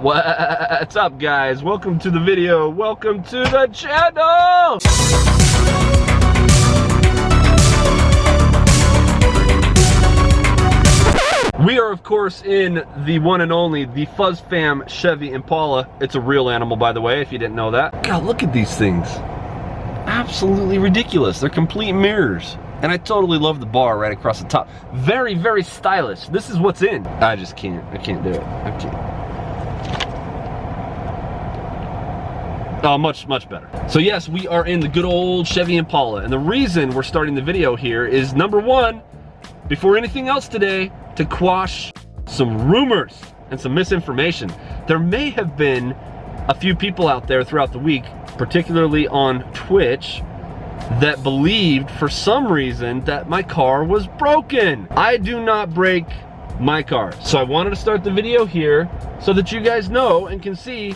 What's up, guys? Welcome to the video. Welcome to the channel. We are, of course, in the one and only, the FuzzFam Chevy Impala. It's a real animal, by the way, if you didn't know that. God, look at these things. Absolutely ridiculous. They're complete mirrors. And I totally love the bar right across the top. Very, very stylish. This is what's in. I just can't. I can't do it. I can't. Oh, much better. So yes, we are in the good old Chevy Impala. And the reason we're starting the video here is, number one, before anything else today, to quash some rumors and some misinformation. There may have been a few people out there throughout the week, particularly on Twitch, that believed for some reason that my car was broken. I do not break my cars. So I wanted to start the video here so that you guys know and can see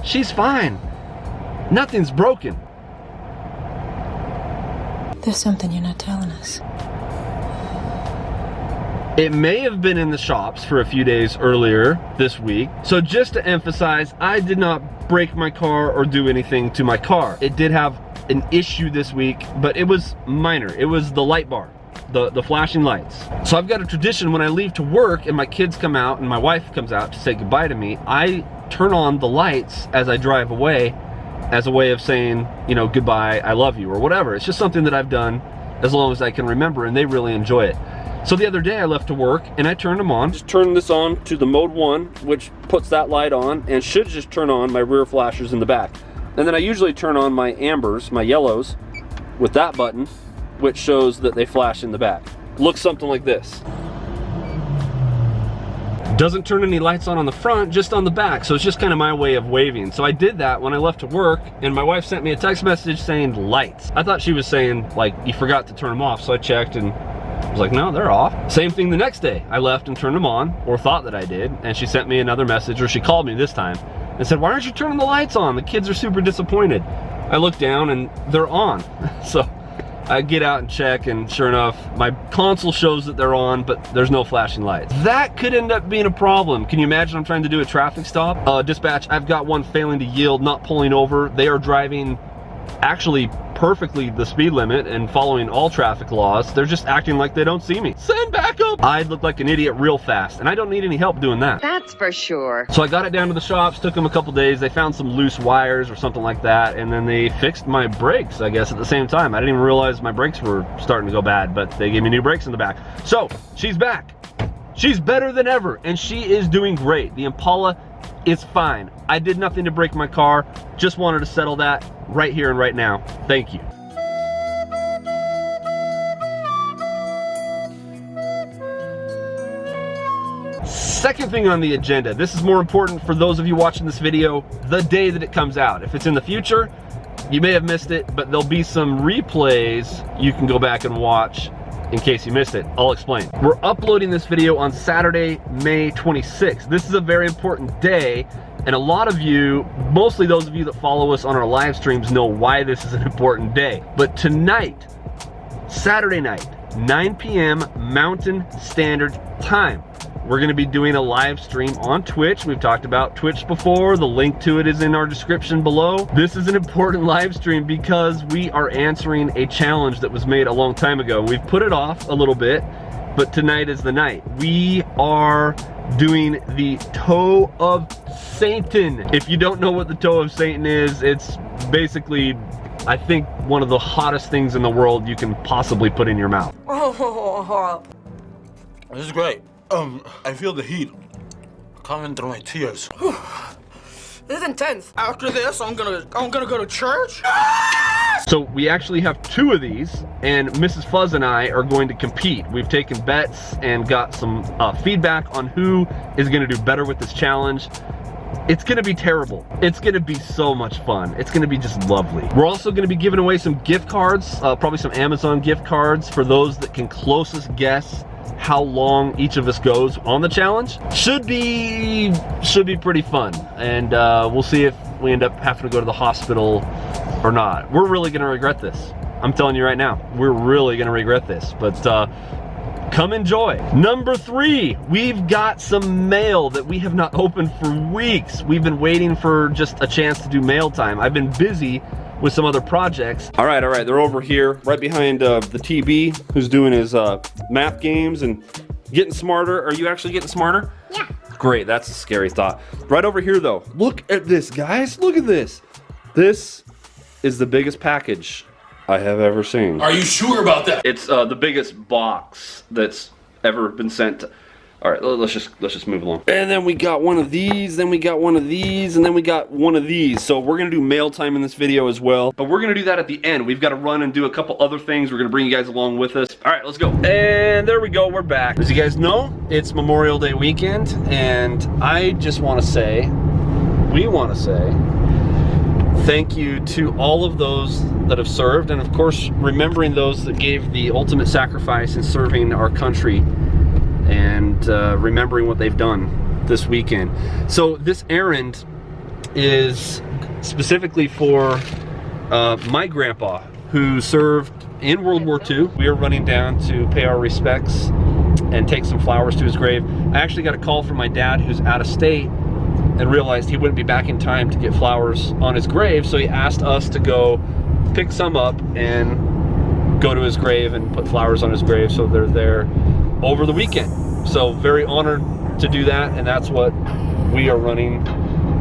she's fine. Nothing's broken. There's something you're not telling us. It may have been in the shops for a few days earlier this week. So just to emphasize, I did not break my car or do anything to my car. It did have an issue this week, but it was minor. It was the light bar, the flashing lights. So I've got a tradition when I leave to work and my kids come out and my wife comes out to say goodbye to me, I turn on the lights as I drive away as a way of saying, you know, goodbye, I love you, or whatever. It's just something that I've done as long as I can remember, and they really enjoy it. So the other day I left to work and I turned them on. Just turn this on to the mode 1, which puts that light on and should just turn on my rear flashers in the back. And then I usually turn on my ambers, my yellows, with that button, which shows that they flash in the back. Looks something like this. Doesn't turn any lights on the front, just on the back. So it's just kind of my way of waving. So I did that when I left to work, and my wife sent me a text message saying lights. I thought she was saying, like, you forgot to turn them off. So I checked and I was like, no, they're off. Same thing the next day. I left and turned them on, or thought that I did, and she sent me another message, or she called me this time, and said, why aren't you turning the lights on? The kids are super disappointed. I look down and they're on. So I get out and check, and sure enough, my console shows that they're on, but there's no flashing lights. That could end up being a problem. Can you imagine I'm trying to do a traffic stop? Dispatch, I've got one failing to yield, not pulling over. They are driving actually perfectly the speed limit and following all traffic laws. They're just acting like they don't see me. Send backup! I'd look like an idiot real fast, and I don't need any help doing that. That's for sure. So I got it down to the shops, took them a couple days. They found some loose wires or something like that, and then they fixed my brakes, I guess, at the same time. I didn't even realize my brakes were starting to go bad, but they gave me new brakes in the back. So she's back. She's better than ever, and she is doing great. The Impala is fine. I did nothing to break my car. Just wanted to settle that right here and right now. Thank you. Second thing on the agenda, this is more important for those of you watching this video the day that it comes out. If it's in the future, you may have missed it, but there'll be some replays you can go back and watch in case you missed it. I'll explain. We're uploading this video on Saturday, May 26th. This is a very important day, and a lot of you, mostly those of you that follow us on our live streams, know why this is an important day. But tonight, Saturday night, 9 p.m. Mountain Standard Time, we're gonna be doing a live stream on Twitch. We've talked about Twitch before. The link to it is in our description below. This is an important live stream because we are answering a challenge that was made a long time ago. We've put it off a little bit, but tonight is the night. We are doing the Toe of Satan. If you don't know what the Toe of Satan is, it's basically, I think, one of the hottest things in the world you can possibly put in your mouth. This is great. I feel the heat coming through my tears. This is intense. After this, I'm gonna go to church. So we actually have 2 of these, and Mrs. Fuzz and I are going to compete. We've taken bets and got some feedback on who is gonna do better with this challenge. It's gonna be terrible. It's gonna be so much fun. It's gonna be just lovely. We're also gonna be giving away some gift cards, probably some Amazon gift cards for those that can closest guess how long each of us goes on the challenge. Should be pretty fun, and we'll see if we end up having to go to the hospital or not. We're really gonna regret this. I'm telling you right now, we're really gonna regret this. But come enjoy. Number 3, we've got some mail that we have not opened for weeks. We've been waiting for just a chance to do mail time. I've been busy with some other projects. All right, they're over here, right behind the TB, who's doing his math games and getting smarter. Are you actually getting smarter? Yeah. Great, that's a scary thought. Right over here though, look at this, guys, look at this. This is the biggest package I have ever seen. Are you sure about that? It's the biggest box that's ever been sent to... All right, let's just move along. And then we got one of these, then we got one of these, and then we got one of these. So we're gonna do mail time in this video as well, but we're gonna do that at the end. We've got to run and do a couple other things. We're gonna bring you guys along with us. All right, let's go. And there we go, we're back. As you guys know, it's Memorial Day weekend, and I just wanna say, we wanna say, thank you to all of those that have served, and of course, remembering those that gave the ultimate sacrifice in serving our country, and remembering what they've done this weekend. So this errand is specifically for my grandpa, who served in World War II. We are running down to pay our respects and take some flowers to his grave. I actually got a call from my dad, who's out of state, and realized he wouldn't be back in time to get flowers on his grave, so he asked us to go pick some up and go to his grave and put flowers on his grave, so they're there over the weekend. So very honored to do that, and that's what we are running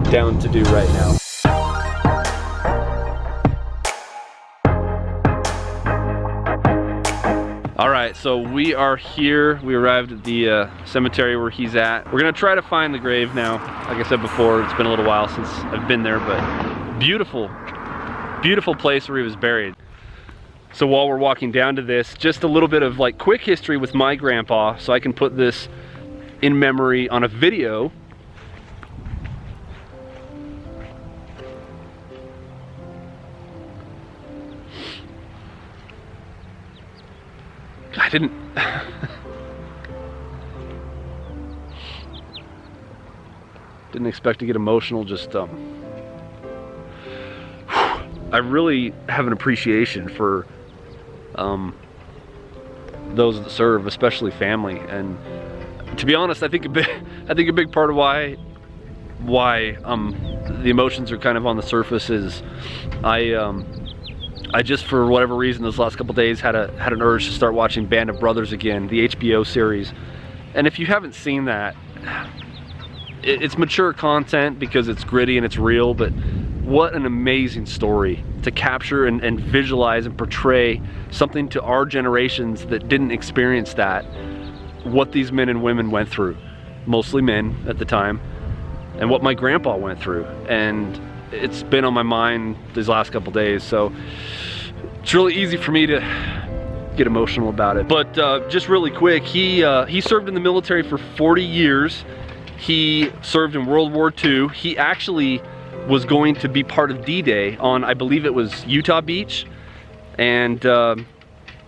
down to do right now. All right, so we are here. We arrived at the cemetery where he's at. We're gonna try to find the grave now. Like I said before, it's been a little while since I've been there, but beautiful, beautiful place where he was buried. So while we're walking down to this, just a little bit of like quick history with my grandpa, so I can put this in memory on a video. I didn't... didn't expect to get emotional, just I really have an appreciation for those that serve, especially family. And to be honest, I think a big part of why the emotions are kind of on the surface is I just, for whatever reason, those last couple days had an urge to start watching Band of Brothers again, the HBO series. And if you haven't seen that, it's mature content because it's gritty and it's real, but what an amazing story to capture and visualize and portray something to our generations that didn't experience that, what these men and women went through, mostly men at the time, and what my grandpa went through. And it's been on my mind these last couple days, so it's really easy for me to get emotional about it. But just really quick, he served in the military for 40 years. He served in World War II. He actually was going to be part of D-Day on, I believe it was Utah Beach. And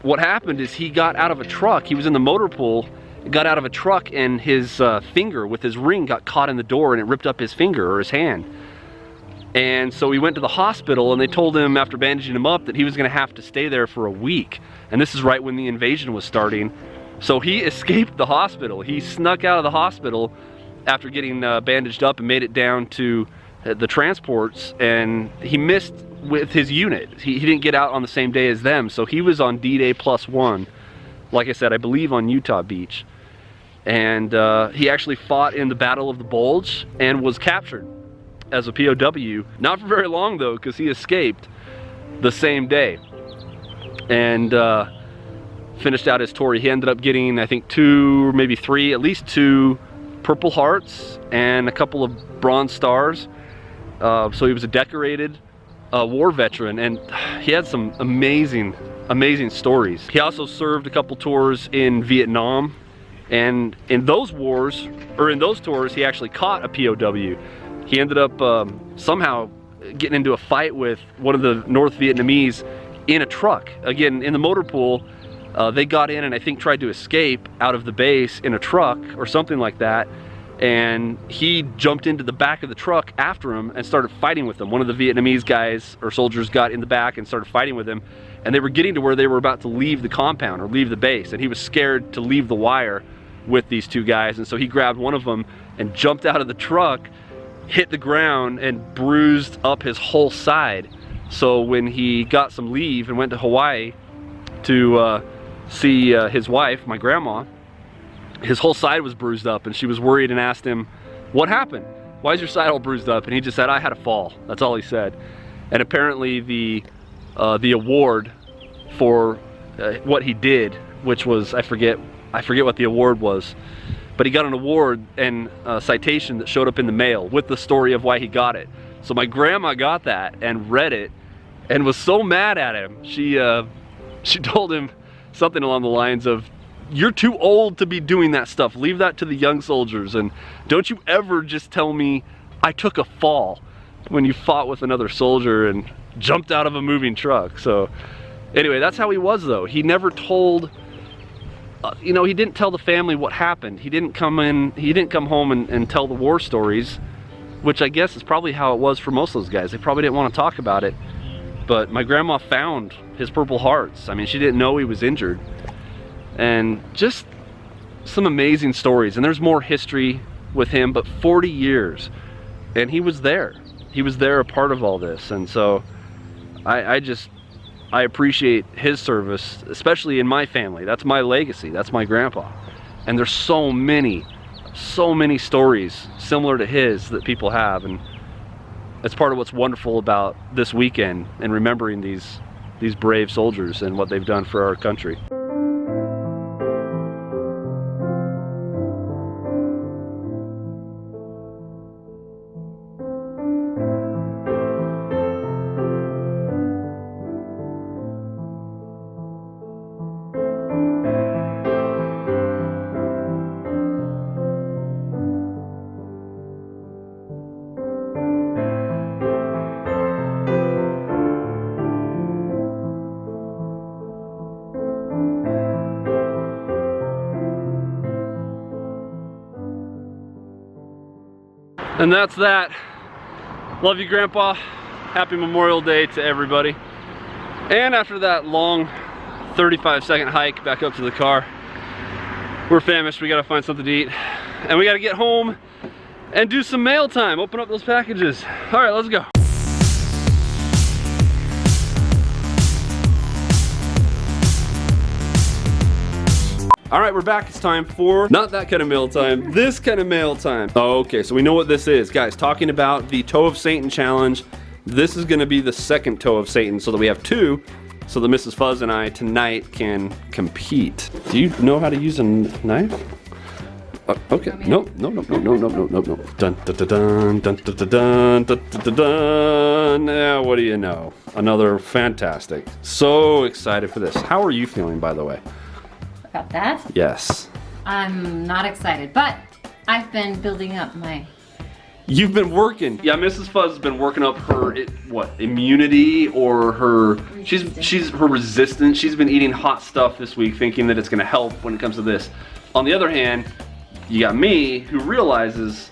what happened is he got out of a truck. He was in the motor pool, got out of a truck, and his finger with his ring got caught in the door, and it ripped up his finger or his hand. And so he went to the hospital, and they told him after bandaging him up that he was gonna have to stay there for a week. And this is right when the invasion was starting. So he escaped the hospital. He snuck out of the hospital after getting bandaged up and made it down to the transports, and he missed with his unit. He didn't get out on the same day as them, so he was on D-Day +1, like I said, I believe on Utah Beach. And he actually fought in the Battle of the Bulge and was captured as a POW. Not for very long though, because he escaped the same day and finished out his tour. He ended up getting, I think, 2 or maybe 3, at least 2 Purple Hearts and a couple of Bronze Stars. So he was a decorated war veteran, and he had some amazing stories. He also served a couple tours in Vietnam, and in those wars, or in those tours, he actually caught a POW. He ended up somehow getting into a fight with one of the North Vietnamese in a truck. Again, in the motor pool, they got in and I think tried to escape out of the base in a truck or something like that. and he jumped into the back of the truck after him and started fighting with him. One of the Vietnamese guys or soldiers got in the back and started fighting with him, and they were getting to where they were about to leave the compound or leave the base, and he was scared to leave the wire with these two guys, and so he grabbed one of them and jumped out of the truck, hit the ground, and bruised up his whole side. So when he got some leave and went to Hawaii to see his wife, my grandma, his whole side was bruised up, and she was worried and asked him, "What happened? Why is your side all bruised up?" And he just said, "I had a fall." That's all he said. And apparently the award for what he did, which was, I forget what the award was, but he got an award and a citation that showed up in the mail with the story of why he got it. So my grandma got that and read it and was so mad at him. She told him something along the lines of, "You're too old to be doing that stuff. Leave that to the young soldiers, and don't you ever just tell me I took a fall when you fought with another soldier and jumped out of a moving truck." So anyway, that's how he was though. He never told, you know, he didn't tell the family what happened. He didn't come home and tell the war stories, which I guess is probably how it was for most of those guys. They probably didn't want to talk about it. But my grandma found his Purple Hearts. I mean, she didn't know he was injured. And just some amazing stories. And there's more history with him, but 40 years. And he was there. He was there, a part of all this. And so I appreciate his service, especially in my family. That's my legacy. That's my grandpa. And there's so many stories similar to his that people have. And it's part of what's wonderful about this weekend and remembering these brave soldiers and what they've done for our country. And that's that. Love you, Grandpa. Happy Memorial Day to everybody. And after that long 35-second hike back up to the car, we're famished. We gotta find something to eat. And we gotta get home and do some mail time. Open up those packages. All right, let's go. All right, we're back. It's time for not that kind of mail time, this kind of mail time. Okay, so we know what this is. Guys, talking about the Toe of Satan challenge. This is gonna be the second Toe of Satan, so that we have two, so that Mrs. Fuzz and I tonight can compete. Do you know how to use a knife? Okay, no. Dun, dun, dun, dun, dun, dun, dun, dun, dun, dun. Now, what do you know? Another fantastic. So excited for this. How are you feeling, by the way? About that? Yes. I'm not excited, but I've been building up my... You've been working. Yeah, Mrs. Fuzz has been working up her, immunity or her, she's her resistance. She's been eating hot stuff this week thinking that it's gonna help when it comes to this. On the other hand, you got me who realizes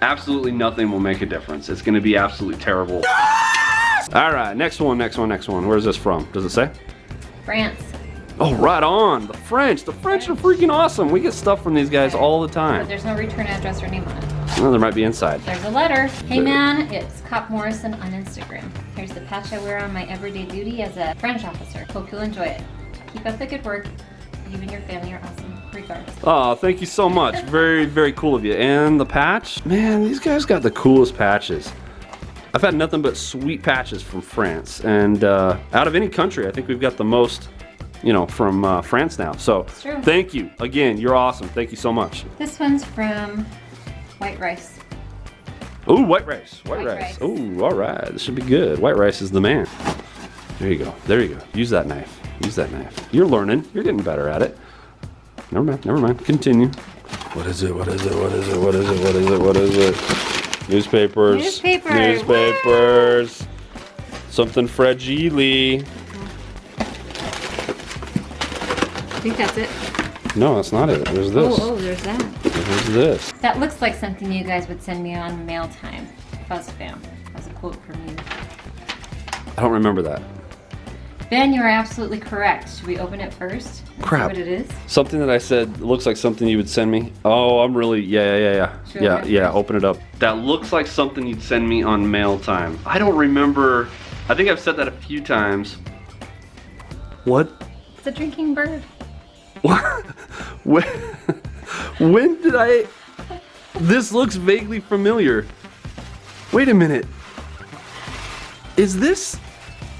absolutely nothing will make a difference. It's gonna be absolutely terrible. Yes! All right, next one. Where's this from? Does it say? France. Oh, right on. The French are freaking awesome. We get stuff from these guys all the But time. there's no return address or name on it. Well, there might be inside. There's a letter. Hey man, it's Cop Morrison on Instagram. Here's the patch I wear on my everyday duty as a French officer. Hope you'll enjoy it. Keep up the good work. You and your family are awesome. Regards. Oh, thank you so much. Very, very cool of you. And the patch? Man, these guys got the coolest patches. I've had nothing but sweet patches from France. And out of any country, I think we've got the most, you know, from France now. So thank you. Again, you're awesome. Thank you so much. This one's from White Rice. Ooh, white rice. White rice. rice. Ooh, all right. This should be good. White rice is the man. There you go. There you go. Use that knife. Use that knife. You're learning. You're getting better at it. Never mind. Never mind. Continue. What is it? What is it? What is it? What is it? What is it? What is it? Newspapers. Newspapers. Newspapers. Woo! Something fragile. I think that's it. No, that's not it. There's this. Oh, there's that. There's this. That looks like something you guys would send me on mail time. FuzzFam. That's a quote from you. I don't remember that. Ben, you are absolutely correct. Should we open it first? And Crap. See what it is? Something that I said looks like something you would send me. Oh, I'm really, yeah. Should we open it first? Open it up. That looks like something you'd send me on mail time. I don't remember. I think I've said that a few times. What? It's a drinking bird. What? When did I? This looks vaguely familiar. Wait a minute. Is this?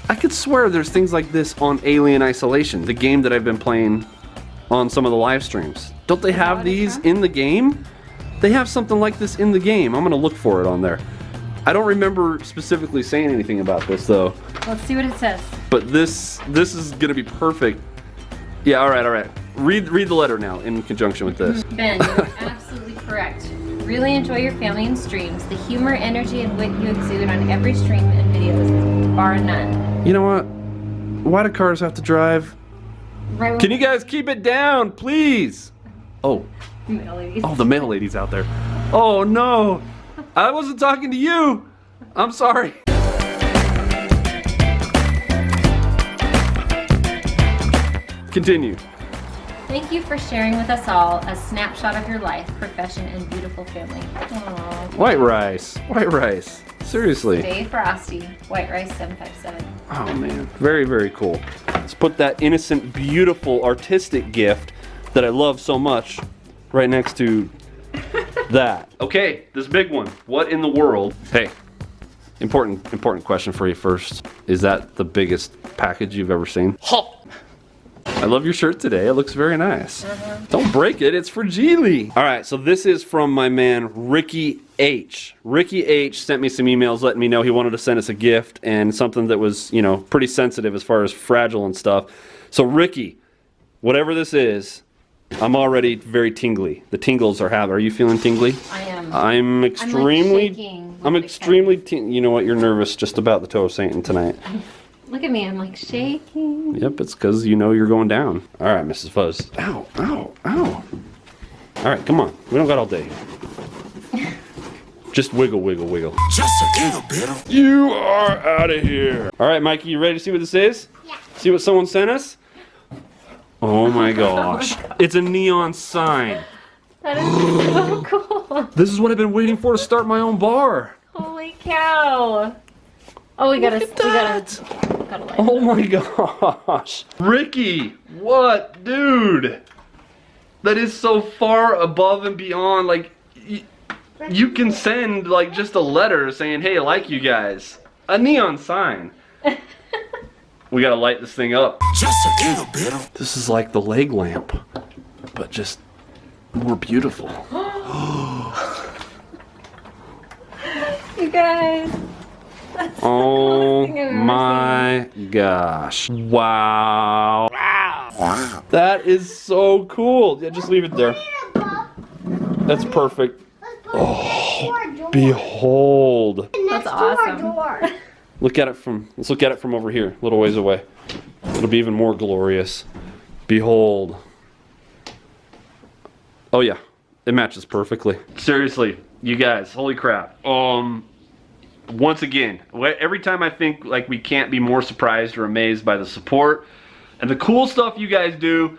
I could swear there's things like this on Alien Isolation, the game that I've been playing on some of the live streams. Don't they have these in the game? They have something like this in the game. I'm gonna look for it on there. I don't remember specifically saying anything about this though. Let's see what it says. But this is gonna be perfect. Yeah, all right. Read the letter now in conjunction with this. Ben, you're absolutely correct. Really enjoy your family and streams. The humor, energy, and wit you exude on every stream and videos, bar none. You know what? Why do cars have to drive? Right. Can you guys keep it down, please? Oh, Mail ladies. the mail lady's out there. Oh no, I wasn't talking to you. I'm sorry. Continue. Thank you for sharing with us all a snapshot of your life, profession, and beautiful family. Aww. White rice. Seriously. Stay frosty. White Rice 757. Oh man, very, very cool. Let's put that innocent, beautiful, artistic gift that I love so much right next to that. Okay, this big one. What in the world? Hey, important question for you first. Is that the biggest package you've ever seen? I love your shirt today. It looks very nice. Don't break it. It's for Geely. All right, so this is from my man, Ricky H. Ricky H sent me some emails letting me know he wanted to send us a gift and something that was, you know, pretty sensitive as far as fragile and stuff. So Ricky, whatever this is, I'm already very tingly. The tingles are you feeling tingly? I am. I'm extremely, I'm shaking. You know what? You're nervous just about the toe of Satan tonight. Look at me, I'm like shaking. Yep, it's because you know you're going down. All right, Mrs. Fuzz. Ow. All right, come on. We don't got all day. Just wiggle. Just a little bit. You are out of here. All right, Mikey, you ready to see what this is? Yeah. See what someone sent us? Oh my gosh. It's a neon sign. That is so cool. This is what I've been waiting for to start my own bar. Holy cow. Oh, we gotta light Oh my gosh. Ricky, what? Dude. That is so far above and beyond. Like, you can send like just a letter saying, hey, I like you guys. A neon sign. We gotta light this thing up. Just a little bit. This is like the leg lamp, but just more beautiful. You guys. Oh my gosh. Wow. That is so cool. Yeah, just leave it there. That's perfect. Oh, behold. That's awesome. Let's look at it from over here, a little ways away. It'll be even more glorious. Behold. Oh yeah, it matches perfectly. Seriously, you guys, holy crap. Once again, every time I think like we can't be more surprised or amazed by the support and the cool stuff you guys do,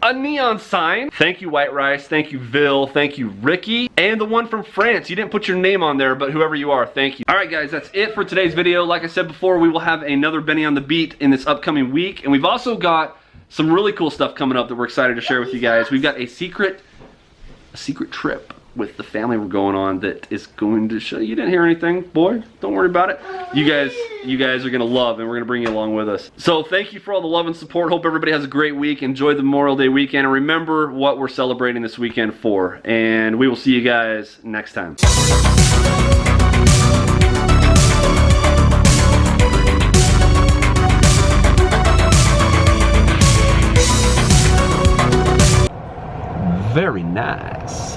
a neon sign. Thank you, White Rice. Thank you, Vil. Thank you, Ricky. And the one from France. You didn't put your name on there, but whoever you are, thank you. All right, guys, that's it for today's video. Like I said before, we will have another Benny on the Beat in this upcoming week. And we've also got some really cool stuff coming up that we're excited to share with you guys. We've got a secret trip with the family we're going on that is going to show you. Didn't hear anything, boy, don't worry about it. You guys are gonna love, and we're gonna bring you along with us. So thank you for all the love and support. Hope everybody has a great week. Enjoy the Memorial Day weekend, and remember what we're celebrating this weekend for. And we will see you guys next time. Very nice.